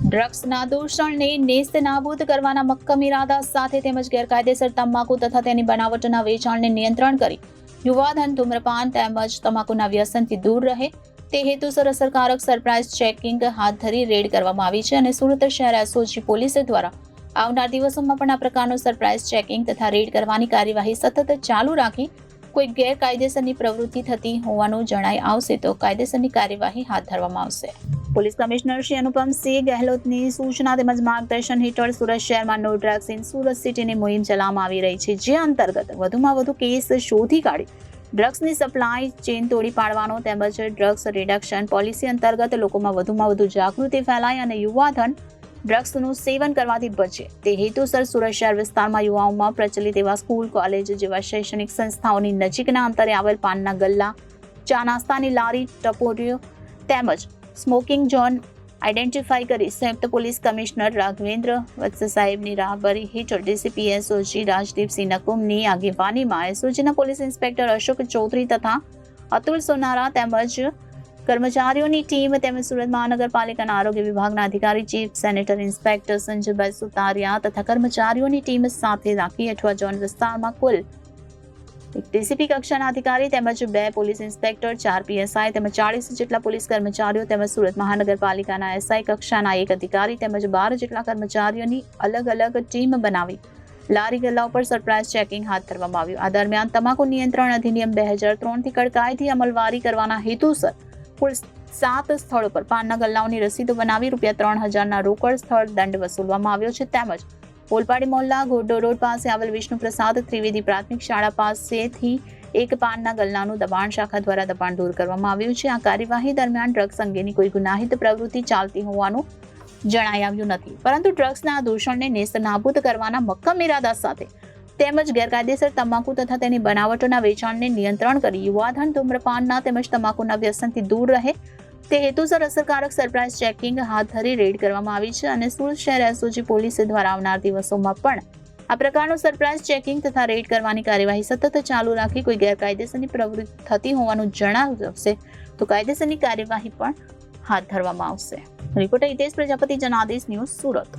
ડ્રગ્સના દૂષણને નેસ્તનાબૂદ કરવાના મક્કમ ઇરાદા સાથે તેમજ ગેરકાયદેસર તમાકુ તથા તેની બનાવટોના વેચાણને નિયંત્રણ કરી યુવાધન ધૂમ્રપાન તેમજ તમાકુના વ્યસનથી દૂર રહે તે હેતુસર અસરકારક સરપ્રાઇઝ ચેકિંગ હાથ ધરી રેડ કરવામાં આવી છે અને સુરત શહેર એસઓજી પોલીસ દ્વારા આવનાર દિવસોમાં પણ આ પ્રકારનું સરપ્રાઇઝ ચેકિંગ તથા રેડ કરવાની કાર્યવાહી સતત ચાલુ રાખી કોઈ ગેરકાયદેસરની પ્રવૃત્તિ થતી હોવાનું જણાઈ આવશે તો કાયદેસરની કાર્યવાહી હાથ ધરવામાં આવશે. પોલીસ કમિશનર શ્રી અનુપમસિંહ ગહેલોતની સૂચના તેમજ માર્ગદર્શન હેઠળ સુરત શહેરમાં નો ડ્રગ્સ ઇન સુરત સિટીની મુહિમ ચલાવવામાં આવી રહી છે, જે અંતર્ગત વધુમાં વધુ કેસ શોધી કાઢી ડ્રગ્સની સપ્લાય ચેઇન તોડી પાડવાનો તેમજ ડ્રગ્સ રિડક્શન પોલિસી અંતર્ગત લોકોમાં વધુમાં વધુ જાગૃતિ ફેલાય અને યુવાધન ડ્રગ્સનું સેવન કરવાથી બચે તે હેતુસર સુરત શહેર વિસ્તારમાં યુવાઓમાં પ્રચલિત એવા સ્કૂલ, કોલેજ જેવા શૈક્ષણિક સંસ્થાઓની નજીકના અંતરે આવેલ પાનના ગલ્લા, ચા નાસ્તાની લારી, ટપોરીઓ તેમજ સ્મોકિંગ ઝોન આઈડેન્ટિફાઈ કરી સંયુક્ત પોલીસ કમિશનર રાઘવેન્દ્ર વત્સ સાહેબની રાહબરી હેઠળ ડીસીપી એસઓજી રાજદીપસિંહ નકુમની આગેવાનીમાં એસઓજીના પોલીસ ઇન્સ્પેક્ટર અશોક ચૌધરી તથા અતુલ સોનારા તેમજ કર્મચારીઓની ટીમ તેમજ સુરત મહાનગરપાલિકાના આરોગ્ય વિભાગના અધિકારી ચીફ સેનેટર ઇન્સ્પેક્ટર સંજયભાઈ સુતારિયા તથા કર્મચારીઓની ટીમ સાથે રાખી અઠવા ઝોન વિસ્તારમાં કુલ એક ડીસીપી કક્ષાના અધિકારી તેમજ 2 પોલીસ ઇન્સ્પેક્ટર, 4 પીએસઆઈ તેમજ 40 જેટલા પોલીસ કર્મચારીઓ તેમજ સુરત મહાનગરપાલિકાના એસઆઈ કક્ષાના 1 અધિકારી તેમજ 12 જેટલા કર્મચારીઓની અલગ અલગ ટીમ બનાવી લારી ગલ્લા ઉપર સરપ્રાઇઝ ચેકિંગ હાથ ધરવામાં આવ્યું. આ દરમિયાન તમાકુ નિયંત્રણ અધિનિયમ 2003 થી કડકાઈથી અમલવારી કરવાના હેતુસર કુલ 7 સ્થળો પર પાનના ગલ્લાઓની રસીદો બનાવી ₹3000ના રોકડ સ્થળ દંડ વસૂલવામાં આવ્યો છે. તેમજ ઓલપાડી મોહલ્લા ઘોડો રોડ પાસે આવેલ વિષ્ણુપ્રસાદ ત્રિવેદી પ્રાથમિક શાળા પાસેથી એક પાનના ગલ્લાનું દબાણ શાખા દ્વારા દબાણ દૂર કરવામાં આવ્યું છે. આ કાર્યવાહી દરમિયાન ડ્રગ્સ અંગેની કોઈ ગુનાહિત પ્રવૃત્તિ ચાલતી હોવાનું જણાઈ આવ્યું નથી, પરંતુ ડ્રગ્સના દૂષણને નેસ્તનાબૂદ કરવાના મક્કમ ઇરાદા સાથે તેમજ ગેરકાયદેસર તમાકુ તથા તેની બનાવટોના વેચાણને નિયંત્રણ કરી યુવાધન ધૂમ્રપાનના તેમજ તમાકુના વ્યસનથી દૂર રહે તે હેતુસર અસરકારક સરપ્રાઇઝ ચેકિંગ હાથ ધરી રેડ કરવામાં આવી છે અને સુરત શહેર એસઓજી પોલીસ દ્વારા આવનાર દિવસોમાં પણ આ પ્રકારનું સરપ્રાઇઝ ચેકિંગ તથા રેડ કરવાની કાર્યવાહી સતત ચાલુ રાખી કોઈ ગેરકાયદેસરની પ્રવૃત્તિ થતી હોવાનું જણાવશે તો કાયદેસરની કાર્યવાહી પણ હાથ ધરવામાં આવશે. Reporter Hitesh Prajapati, Janadesh news, Surat.